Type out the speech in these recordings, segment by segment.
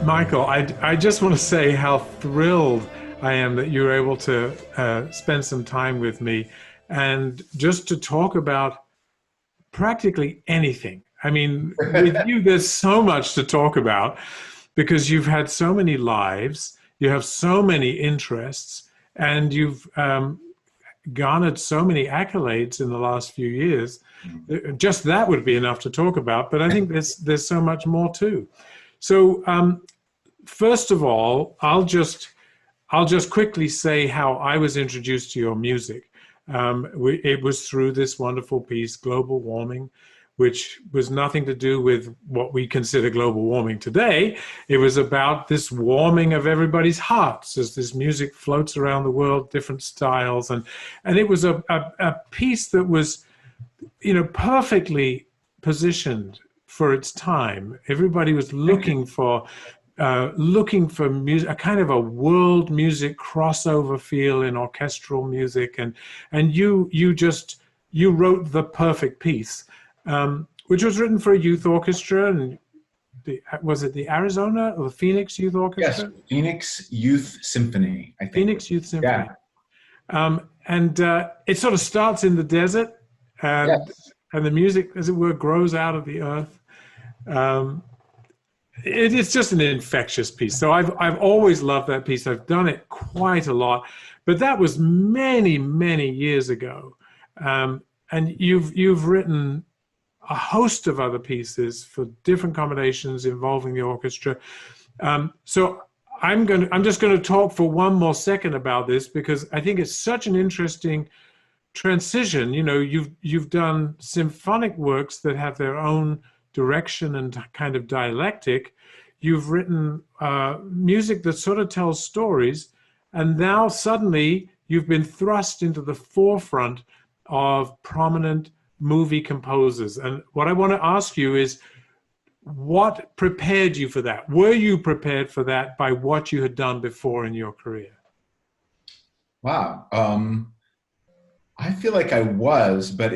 Michael, I just want to say how thrilled I am that you were able to spend some time with me and just to talk about practically anything. I mean, with you, there's so much to talk about because you've had so many lives, you have so many interests, and you've garnered so many accolades in the last few years. Just that would be enough to talk about, but I think there's so much more too. So first of all, I'll just quickly say how I was introduced to your music. It was through this wonderful piece, Global Warming, which was nothing to do with what we consider global warming today. It was about this warming of everybody's hearts as this music floats around the world, different styles. And it was a piece that was, perfectly positioned for its time. Everybody was looking for music, a kind of a world music crossover feel in orchestral music, and you wrote the perfect piece, which was written for a youth orchestra, and was it the Arizona or the Phoenix Youth Orchestra? Yes, Phoenix Youth Symphony, I think. Phoenix Youth Symphony. Yeah. And it sort of starts in the desert, and Yes. and the music, as it were, grows out of the earth. It's just an infectious piece. So I've always loved that piece. I've done it quite a lot, but that was many, many years ago. And you've written a host of other pieces for different combinations involving the orchestra. So I'm just going to talk for one more second about this because I think it's such an interesting transition. You've done symphonic works that have their own direction and kind of dialectic. You've written music that sort of tells stories, and now suddenly you've been thrust into the forefront of prominent movie composers. And what I want to ask you is, what prepared you for that? Were you prepared for that by what you had done before in your career? Wow. I feel like I was, but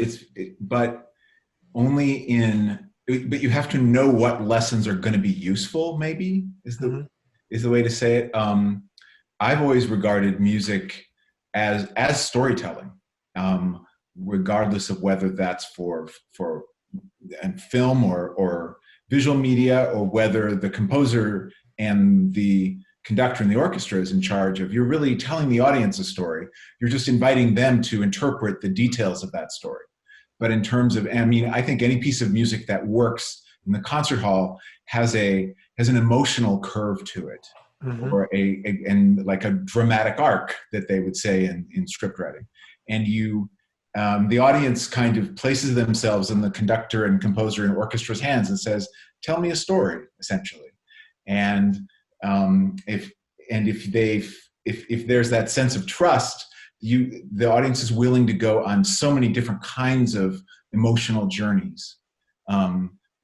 only in. But you have to know what lessons are going to be useful, maybe is the way to say it. I've always regarded music as storytelling, regardless of whether that's for film or visual media, or whether the composer and the conductor and the orchestra is in charge of. You're really telling the audience a story. You're just inviting them to interpret the details of that story. But in terms of, I think any piece of music that works in the concert hall has an emotional curve to it, or and like a dramatic arc that they would say in script writing. And the audience kind of places themselves in the conductor and composer and orchestra's hands and says, "Tell me a story," essentially. And if there's that sense of trust, the audience is willing to go on so many different kinds of emotional journeys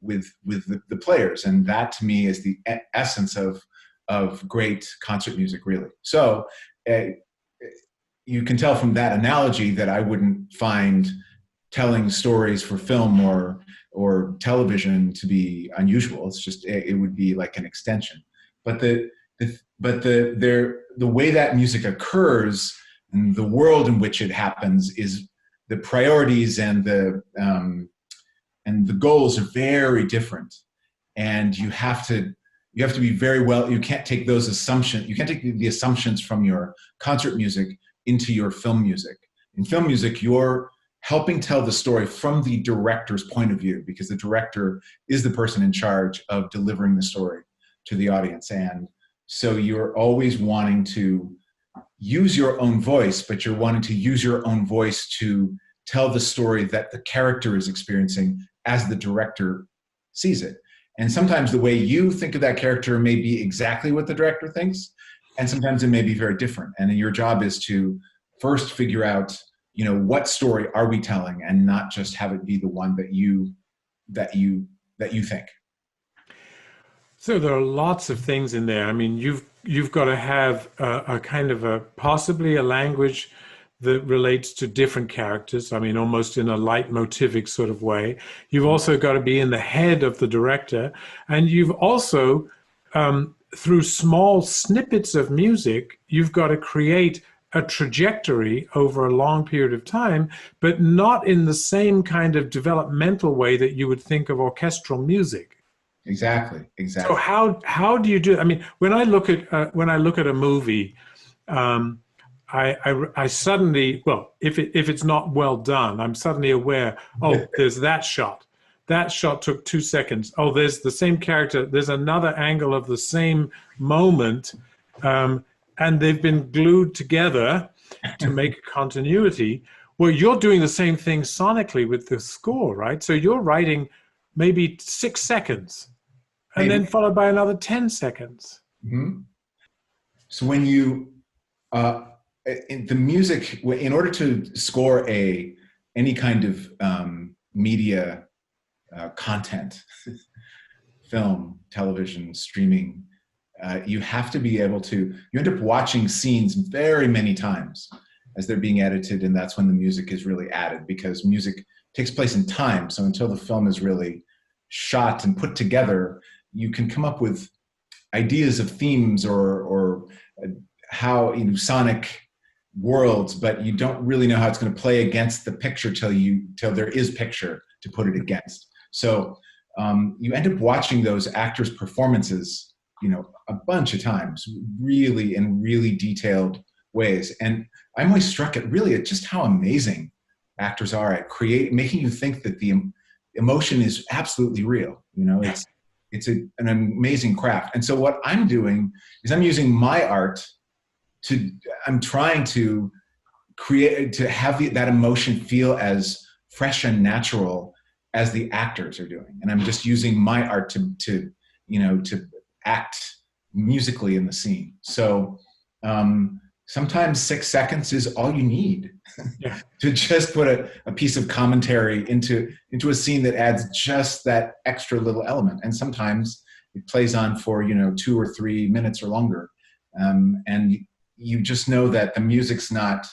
with the players, and that to me is the essence of great concert music, really. So you can tell from that analogy that I wouldn't find telling stories for film or television to be unusual. It's just it would be like an extension. But the way that music occurs and the world in which it happens is the priorities and the goals are very different, and you have to be very well. You can't take those assumptions. You can't take the assumptions from your concert music into your film music. In film music, you're helping tell the story from the director's point of view, because the director is the person in charge of delivering the story to the audience, and so you're always wanting to use your own voice, but you're wanting to use your own voice to tell the story that the character is experiencing as the director sees it. And sometimes the way you think of that character may be exactly what the director thinks, and sometimes it may be very different. And your job is to first figure out, what story are we telling, and not just have it be the one that you think. So there are lots of things in there. I mean, you've got to have a kind of possibly a language that relates to different characters. I mean, almost in a leitmotivic sort of way. You've also got to be in the head of the director, and you've also through small snippets of music, you've got to create a trajectory over a long period of time, but not in the same kind of developmental way that you would think of orchestral music. Exactly. So Exactly. how do you do? I mean, when I look at a movie, um, I suddenly, well, if it's not well done, I'm suddenly aware. Oh, there's that shot. That shot took 2 seconds. Oh, there's the same character. There's another angle of the same moment, um, and they've been glued together to make a continuity. Well, you're doing the same thing sonically with the score, right? So you're writing maybe 6 seconds and Maybe. then followed by another 10 seconds. Mhm. So when you uh, the music, in order to score any kind of media content, film, television, streaming, you have to be able to. You end up watching scenes very many times as they're being edited, and that's when the music is really added, because music takes place in time. So until the film is really shot and put together, you can come up with ideas of themes or how, sonic worlds, but you don't really know how it's going to play against the picture till there is picture to put it against. So you end up watching those actors' performances, a bunch of times, really in really detailed ways. And I'm always struck at just how amazing actors are at making you think that the emotion is absolutely real. It's an amazing craft. And so what I'm doing is I'm using my art I'm trying to have that emotion feel as fresh and natural as the actors are doing. And I'm just using my art to act musically in the scene. So sometimes 6 seconds is all you need to just put a piece of commentary into a scene that adds just that extra little element. And sometimes it plays on for 2 or 3 minutes or longer, and you just know that the music's not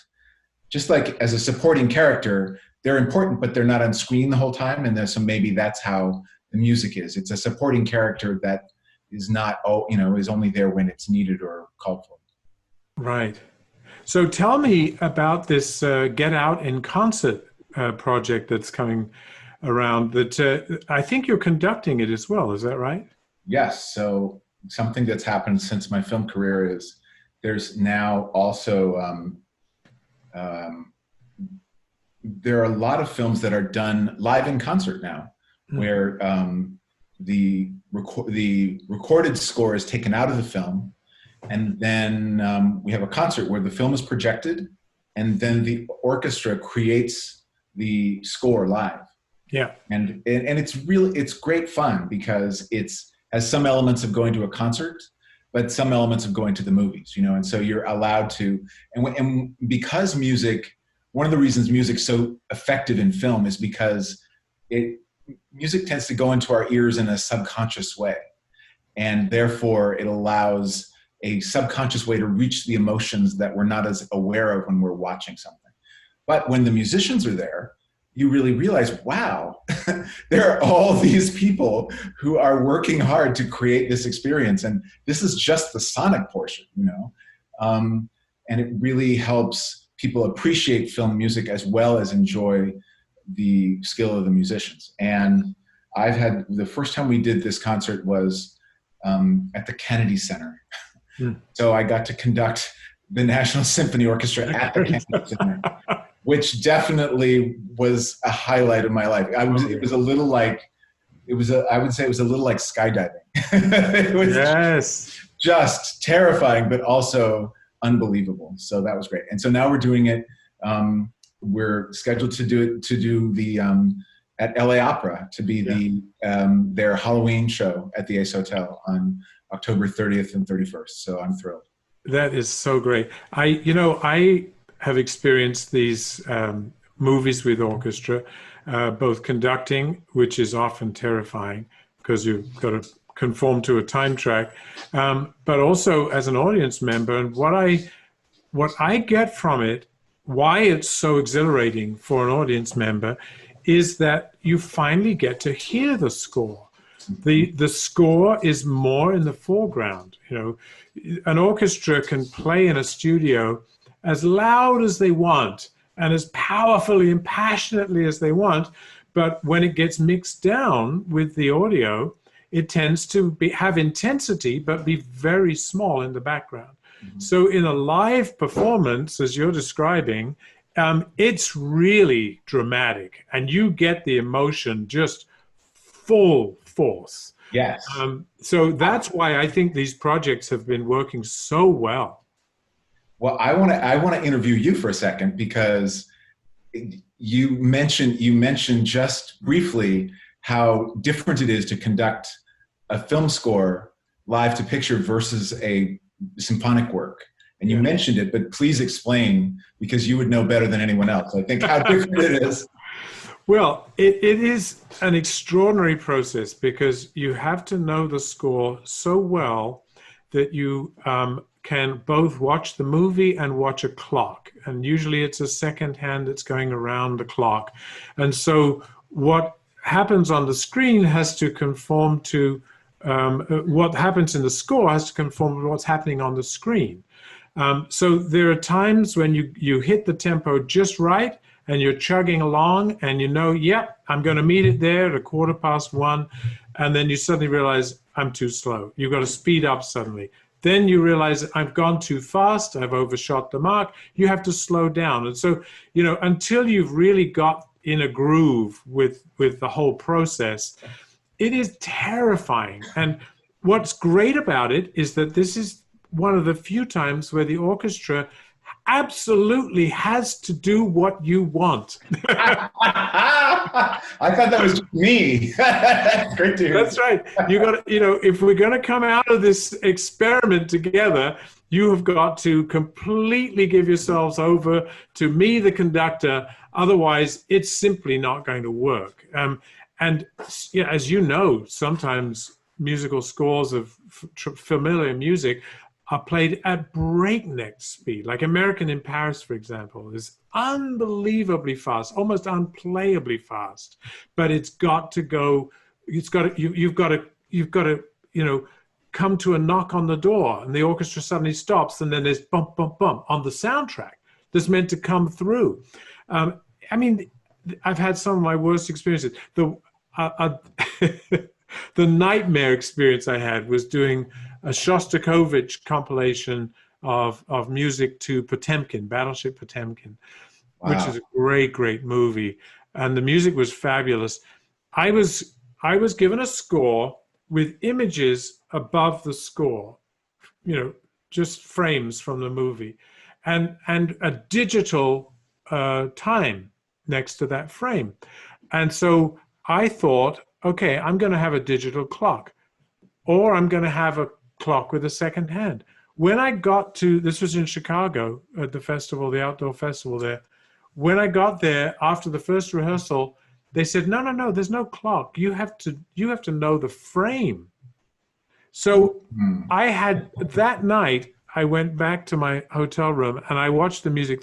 just like as a supporting character. They're important, but they're not on screen the whole time. And so maybe that's how the music is. It's a supporting character that is not is only there when it's needed or called for. Right. So tell me about this Get Out in Concert project that's coming around. That I think you're conducting it as well. Is that right? Yes. So something that's happened since my film career is there's now also there are a lot of films that are done live in concert now, where the recorded score is taken out of the film, and then we have a concert where the film is projected, and then the orchestra creates the score live. Yeah. And it's great fun, because it's has some elements of going to a concert, but some elements of going to the movies, and so you're allowed to, and because one of the reasons music's so effective in film is because music tends to go into our ears in a subconscious way, and therefore it allows a subconscious way to reach the emotions that we're not as aware of when we're watching something. But when the musicians are there, you really realize, wow, there are all these people who are working hard to create this experience. And this is just the sonic portion, and it really helps people appreciate film music as well as enjoy the skill of the musicians. And the first time we did this concert was at the Kennedy Center. So I got to conduct the National Symphony Orchestra at the Kennedy Center, which definitely was a highlight of my life. I would say it was a little like skydiving. It was just terrifying, but also unbelievable. So that was great. And so now we're doing it. We're scheduled to do the at LA Opera to be their Halloween show at the Ace Hotel on October 30th and 31st. So I'm thrilled. That is so great. I have experienced these movies with orchestra, both conducting, which is often terrifying because you've got to conform to a time track, but also as an audience member. And what I get from it, why it's so exhilarating for an audience member, is that you finally get to hear the score. The score is more in the foreground. You know, an orchestra can play in a studio as loud as they want and as powerfully and passionately as they want, but when it gets mixed down with the audio, it tends to have intensity but be very small in the background. So in a live performance, as you're describing, it's really dramatic, and you get the emotion just full force. Yes. So that's why I think these projects have been working so well. Well, I want to interview you for a second, because you mentioned just briefly how different it is to conduct a film score live to picture versus a symphonic work. And you mentioned it, but please explain, because you would know better than anyone else, I think, how different it is. Well, it is an extraordinary process, because you have to know the score so well that you can both watch the movie and watch a clock. And usually it's a second hand that's going around the clock. And so what happens on the screen has to conform to what happens in the score has to conform to what's happening on the screen. So there are times when you hit the tempo just right, and you're chugging along, and you know, yep, I'm going to meet it there at 1:15, and then you suddenly realize I'm too slow. You've got to speed up suddenly. Then you realize I've gone too fast, I've overshot the mark. You have to slow down. And so, you know, until you've really got in a groove with the whole process, it is terrifying. And what's great about it is that this is one of the few times where the orchestra absolutely has to do what you want. I thought that was me. Great to hear. That's right. You got to, you know, if we're going to come out of this experiment together, you have got to completely give yourselves over to me, the conductor. Otherwise, it's simply not going to work. And yeah, as you know, sometimes musical scores of familiar music are played at breakneck speed. Like American in Paris, for example, is unbelievably fast, almost unplayably fast. But it's got to go. You've got to, you know, come to a knock on the door, and the orchestra suddenly stops, and then there's bump, bump, bump on the soundtrack that's meant to come through. I mean, I've had some of my worst experiences. The nightmare experience I had was doing a Shostakovich compilation of music to Potemkin, Battleship Potemkin, wow, which is a great, great movie. And the music was fabulous. I was given a score with images above the score, you know, just frames from the movie, and a digital time next to that frame. And so I thought, okay, I'm going to have a digital clock, or I'm going to have a clock with a second hand. When I got to, this was in Chicago at the festival, the outdoor festival there. When I got there after the first rehearsal, they said, no, there's no clock. You have to know the frame. So I had, that night, I went back to my hotel room and I watched the movie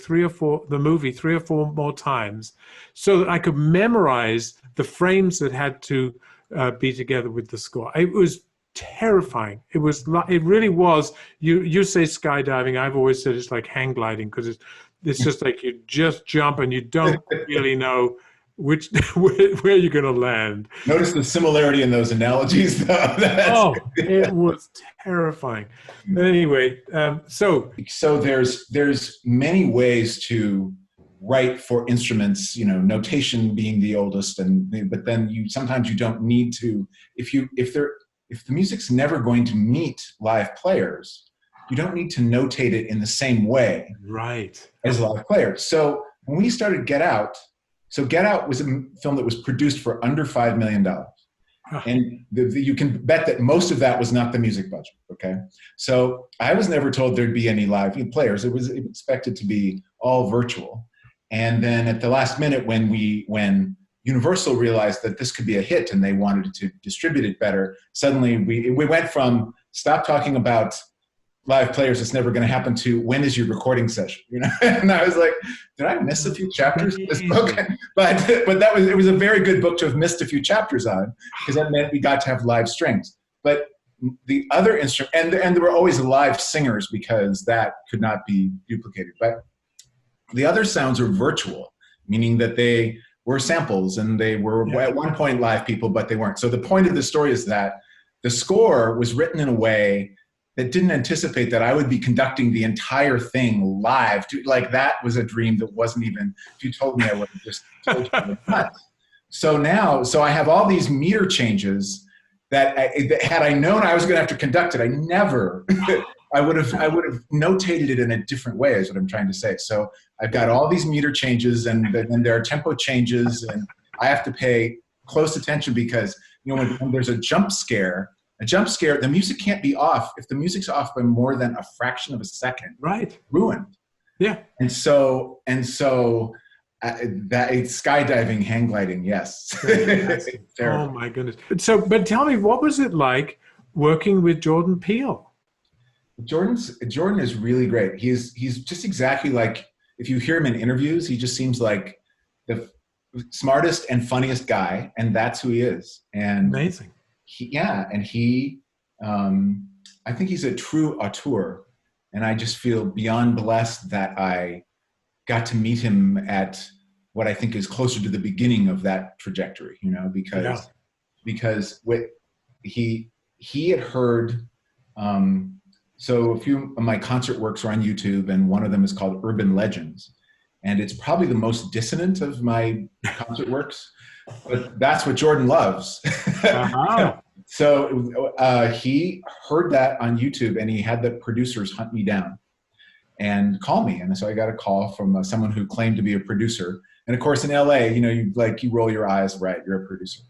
3 or 4 more times so that I could memorize the frames that had to be together with the score. It was terrifying. It really was. You say skydiving. I've always said it's like hang gliding, because it's just like you just jump and you don't really know where you're going to land. Notice the similarity in those analogies, though. It was terrifying. But anyway, so there's many ways to write for instruments. You know, notation being the oldest, but then sometimes you don't need to. If the music's never going to meet live players, you don't need to notate it in the same way, right, as live players. So when we started Get Out. So Get Out was a film that was produced for under $5 million. And you can bet that most of that was not the music budget, okay? So I was never told there'd be any live players. It was expected to be all virtual. And then at the last minute, when Universal realized that this could be a hit and they wanted to distribute it better, suddenly we went from stop talking about live players it's never going to happen to, when is your recording session? You know, and I was like, did I miss a few chapters of this book? but it was a very good book to have missed a few chapters on, because that meant we got to have live strings. But the other instrument, and there were always live singers, because that could not be duplicated. But the other sounds are virtual, meaning that they were samples and they were at one point live people, but they weren't. So the point of the story is that the score was written in a way that didn't anticipate that I would be conducting the entire thing live. Like, that was a dream that wasn't even, if you told me, I would have just told you. So I have all these meter changes that had I known I was going to have to conduct it, I would have notated it in a different way, is what I'm trying to say. So I've got all these meter changes, and then there are tempo changes, and I have to pay close attention, because, you know, when there's a jump scare, the music can't be off. If the music's off by more than a fraction of a second, right, ruined. Yeah. And so that it's skydiving, hang gliding, yes. Oh my goodness. So, but tell me, what was it like working with Jordan Peele? Jordan is really great. He's just exactly like, if you hear him in interviews, he just seems like the smartest and funniest guy, and that's who he is. And amazing. I think he's a true auteur, and I just feel beyond blessed that I got to meet him at what I think is closer to the beginning of that trajectory, you know, because what he had heard, so a few of my concert works are on YouTube, and one of them is called Urban Legends. And it's probably the most dissonant of my concert works, but that's what Jordan loves. Uh-huh. So he heard that on YouTube, and he had the producers hunt me down and call me. And so I got a call from someone who claimed to be a producer. And of course, in LA, you know, you roll your eyes, right? You're a producer.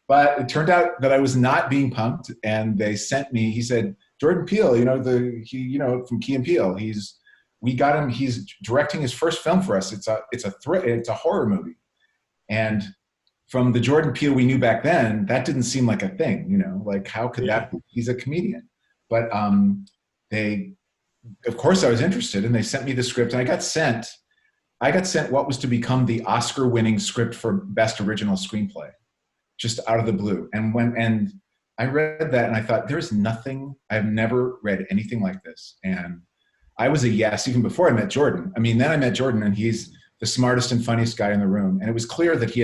But it turned out that I was not being punked, and they sent me. He said, Jordan Peele, from Key and Peele. We got him. He's directing his first film for us. It's a horror movie, and from the Jordan Peele we knew back then, that didn't seem like a thing. You know, like, how could that be? He's a comedian. But of course, I was interested, and they sent me the script, and I got sent what was to become the Oscar-winning script for Best Original Screenplay, just out of the blue. And I read that, and I thought, there's nothing, I've never read anything like this. And I was a yes, even before I met Jordan. I mean, then I met Jordan, and he's the smartest and funniest guy in the room. And it was clear that he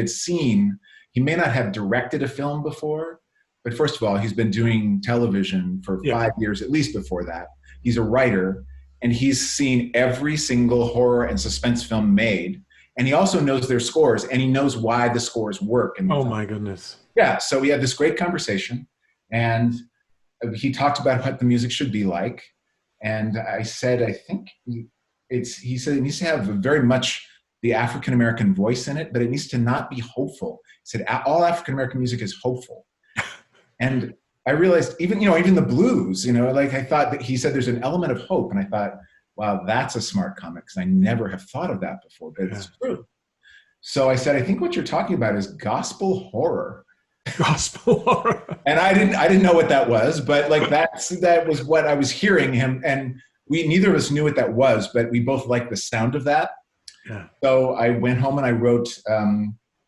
may not have directed a film before, but first of all, he's been doing television for 5 years, at least before that. He's a writer, and he's seen every single horror and suspense film made. And he also knows their scores, and he knows why the scores work. Oh my goodness. Yeah, so we had this great conversation, and he talked about what the music should be like. And I said, I think he said it needs to have very much the African-American voice in it, but it needs to not be hopeful. He said, all African-American music is hopeful. And I realized even the blues, like I thought that he said there's an element of hope. And I thought, wow, that's a smart comment, because I never have thought of that before, but it's true. So I said, I think what you're talking about is gospel horror. Gospel horror. And I didn't know what that was, but like that was what I was hearing him. And neither of us knew what that was, but we both liked the sound of that. Yeah. So I went home and I wrote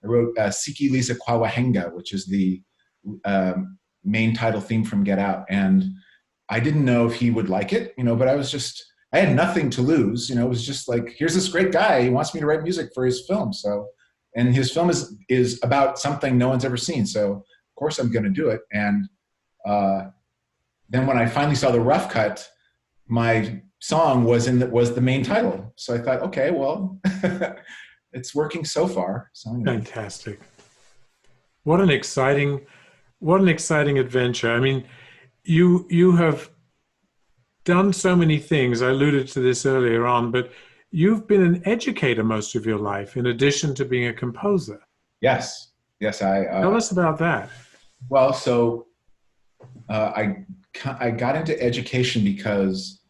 Siki Lisa Kwawahenga, which is the main title theme from Get Out. And I didn't know if he would like it, but I had nothing to lose. It was just like, here's this great guy. He wants me to write music for his film. And his film is about something no one's ever seen. So of course I'm going to do it. And then when I finally saw the rough cut, my song was the main title. So I thought, okay, well, it's working so far. So anyway. Fantastic. What an exciting adventure. I mean, you have done so many things. I alluded to this earlier on, but you've been an educator most of your life, in addition to being a composer. Yes. Tell us about that. Well, so I got into education because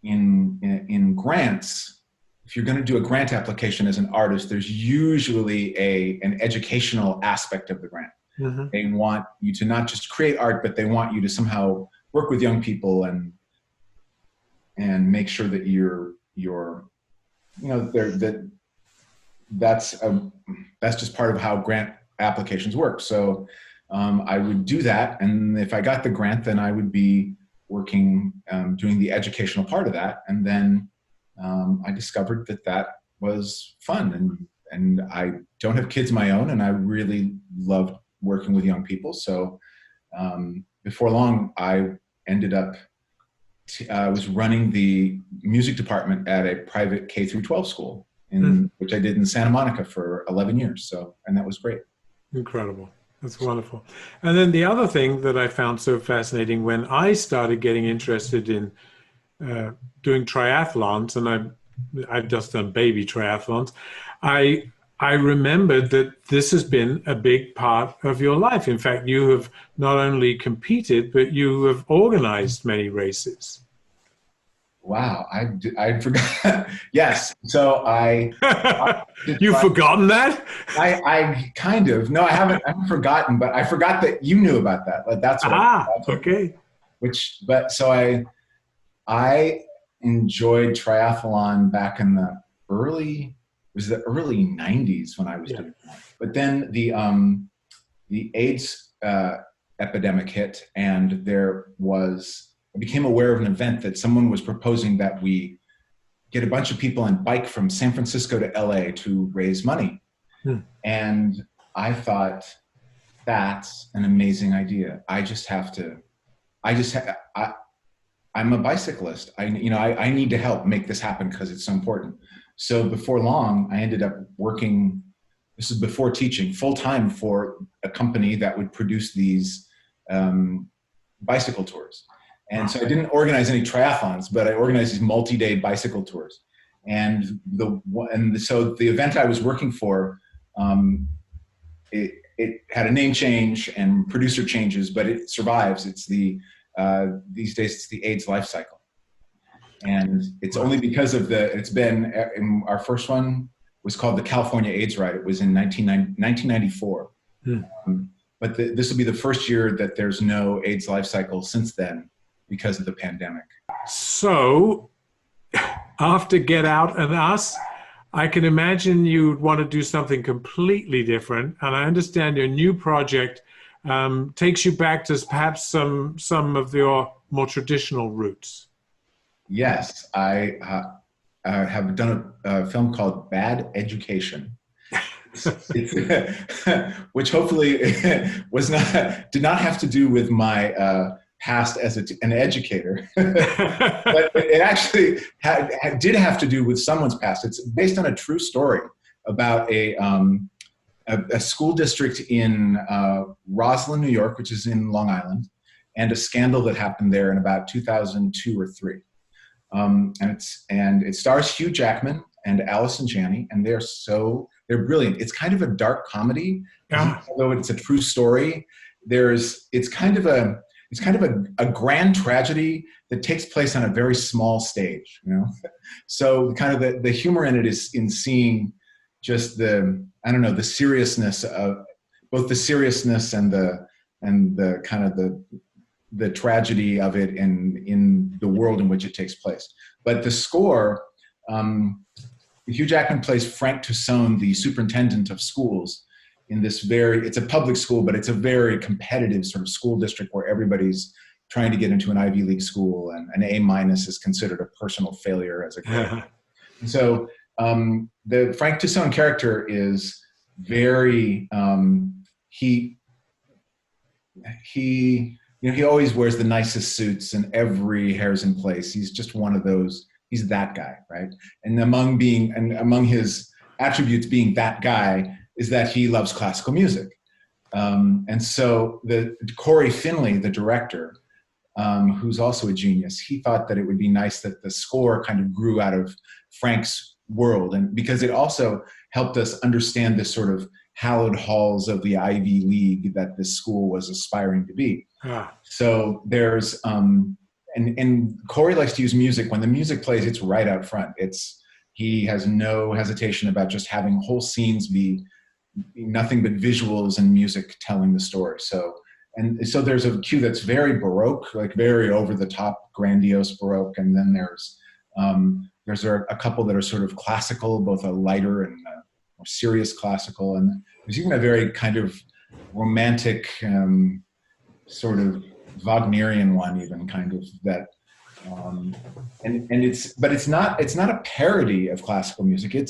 in grants, if you're going to do a grant application as an artist, there's usually an educational aspect of the grant. Mm-hmm. They want you to not just create art, but they want you to somehow work with young people and make sure that you're that's just part of how grant applications work. So I would do that, and if I got the grant, then I would be working doing the educational part of that, and then I discovered that was fun, and I don't have kids of my own, and I really loved working with young people. So before long, I ended up I was running the music department at a private K through 12 school, which I did in Santa Monica for 11 years. So, and that was great. Incredible. That's wonderful. And then the other thing that I found so fascinating when I started getting interested in doing triathlons, and I've just done baby triathlons, I remembered that this has been a big part of your life. In fact, you have not only competed, but you have organized many races. Wow, I forgot. Yes, so You've forgotten that? I kind of, no, I haven't forgotten, but I forgot that you knew about that. Like that's okay. So I enjoyed triathlon back in the early 90s when I was doing that. But then the AIDS epidemic hit, and I became aware of an event that someone was proposing that we get a bunch of people on bike from San Francisco to LA to raise money. And I thought, that's an amazing idea. I'm a bicyclist. I need to help make this happen because it's so important. So before long, I ended up working, this is before teaching, full-time for a company that would produce these bicycle tours. And so I didn't organize any triathlons, but I organized these multi-day bicycle tours. And so the event I was working for, it had a name change and producer changes, but it survives. It's these days it's the AIDS life cycle. And it's only because of our first one was called the California AIDS Ride. It was in 1994. But this will be the first year that there's no AIDS life cycle since then because of the pandemic. So after Get Out and Us, I can imagine you'd want to do something completely different. And I understand your new project takes you back to perhaps some of your more traditional roots. Yes, I have done a film called Bad Education, which hopefully did not have to do with my past as an educator, but it actually did have to do with someone's past. It's based on a true story about a school district in Roslyn, New York, which is in Long Island, and a scandal that happened there in about 2002 or 3. And it stars Hugh Jackman and Allison Janney, and they're brilliant. It's kind of a dark comedy, although it's a true story. It's kind of a grand tragedy that takes place on a very small stage, So kind of the humor in it is in seeing just the seriousness of both the seriousness and the kind of the tragedy of it in the world in which it takes place. But the score, Hugh Jackman plays Frank Tassone, the superintendent of schools in it's a public school, but it's a very competitive sort of school district where everybody's trying to get into an Ivy League school, and an A- is considered a personal failure as a grade. And so the Frank Tassone character is very, he always wears the nicest suits and every hair's in place. He's just one of those, he's that guy, right? And among his attributes being that guy is that he loves classical music. And so Corey Finley, the director, who's also a genius, he thought that it would be nice that the score kind of grew out of Frank's world, and because it also helped us understand this sort of hallowed halls of the Ivy League that this school was aspiring to be. So there's and Corey likes to use music. When the music plays, it's right out front. He has no hesitation about just having whole scenes be nothing but visuals and music telling the story. So and so there's a cue that's very Baroque, like very over the top, grandiose Baroque, and then there's a couple that are sort of classical, both a lighter and a more serious classical, and there's even a very kind of romantic, sort of Wagnerian one, even kind of that. But it's not a parody of classical music.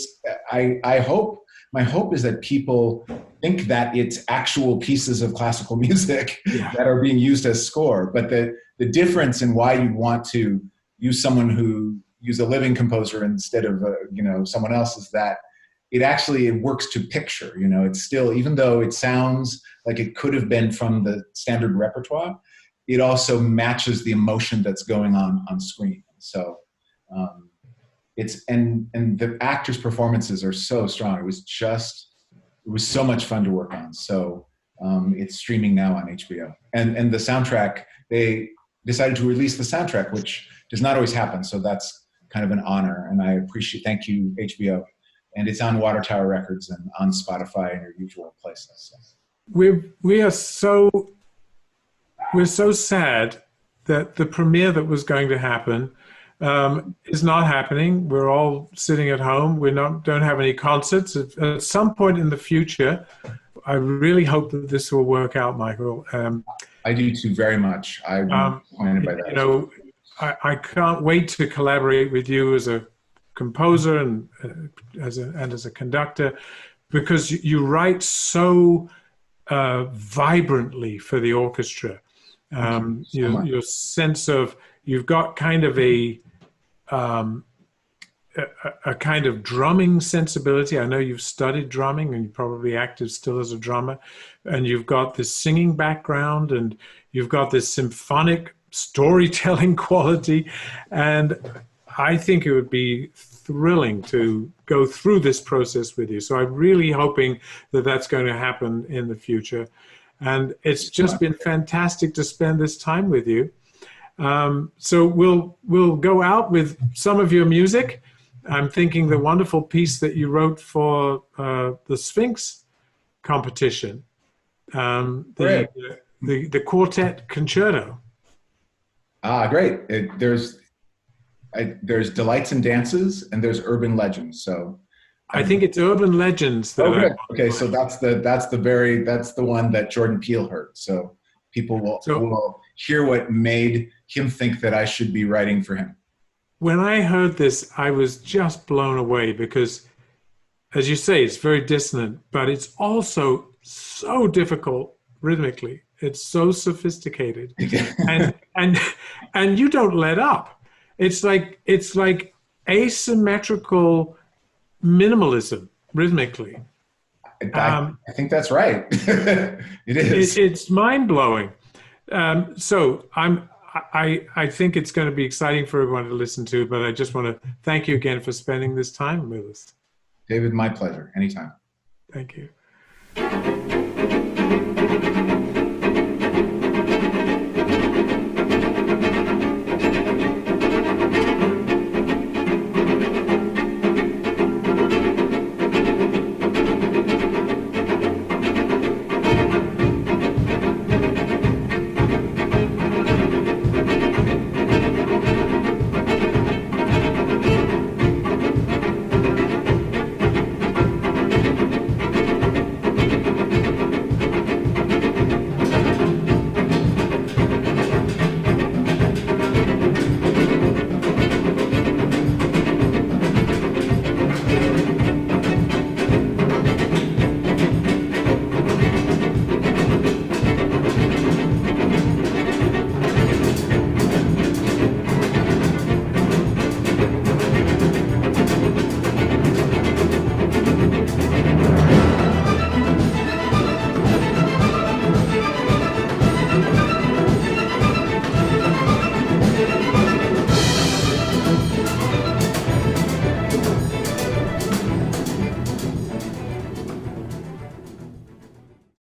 My hope is that people think that it's actual pieces of classical music that are being used as score. But the difference in why you want to use a living composer instead of someone else is that it works to picture. It's still, even though it sounds like it could have been from the standard repertoire, it also matches the emotion that's going on screen. So and the actors' performances are so strong. It was so much fun to work on. So it's streaming now on HBO. And the soundtrack, they decided to release the soundtrack, which does not always happen. So that's kind of an honor. And thank you, HBO. And it's on Water Tower Records and on Spotify and your usual places. So. We're so sad that the premiere that was going to happen is not happening. We're all sitting at home. Don't have any concerts. At some point in the future, I really hope that this will work out, Michael. I do too, very much. I'm disappointed by that. I can't wait to collaborate with you as a composer and as a conductor, because you write so vibrantly for the orchestra. Your sense of, you've got kind of a kind of drumming sensibility. I know you've studied drumming and you probably acted still as a drummer, and you've got this singing background and you've got this symphonic storytelling quality. And I think it would be thrilling to go through this process with you. So I'm really hoping that that's going to happen in the future. And it's just been fantastic to spend this time with you. So we'll go out with some of your music. I'm thinking the wonderful piece that you wrote for the Sphinx competition, the quartet concerto. Great. There's Delights and Dances and there's Urban Legends. So I think it's Urban Legends. Okay, so that's the one that Jordan Peele heard. So people will hear what made him think that I should be writing for him. When I heard this, I was just blown away because, as you say, it's very dissonant, but it's also so difficult rhythmically. It's so sophisticated, and you don't let up. It's like asymmetrical minimalism rhythmically. I think that's right. It is. It's mind blowing. So I think it's going to be exciting for everyone to listen to, but I just want to thank you again for spending this time with us. David, my pleasure. Anytime. Thank you.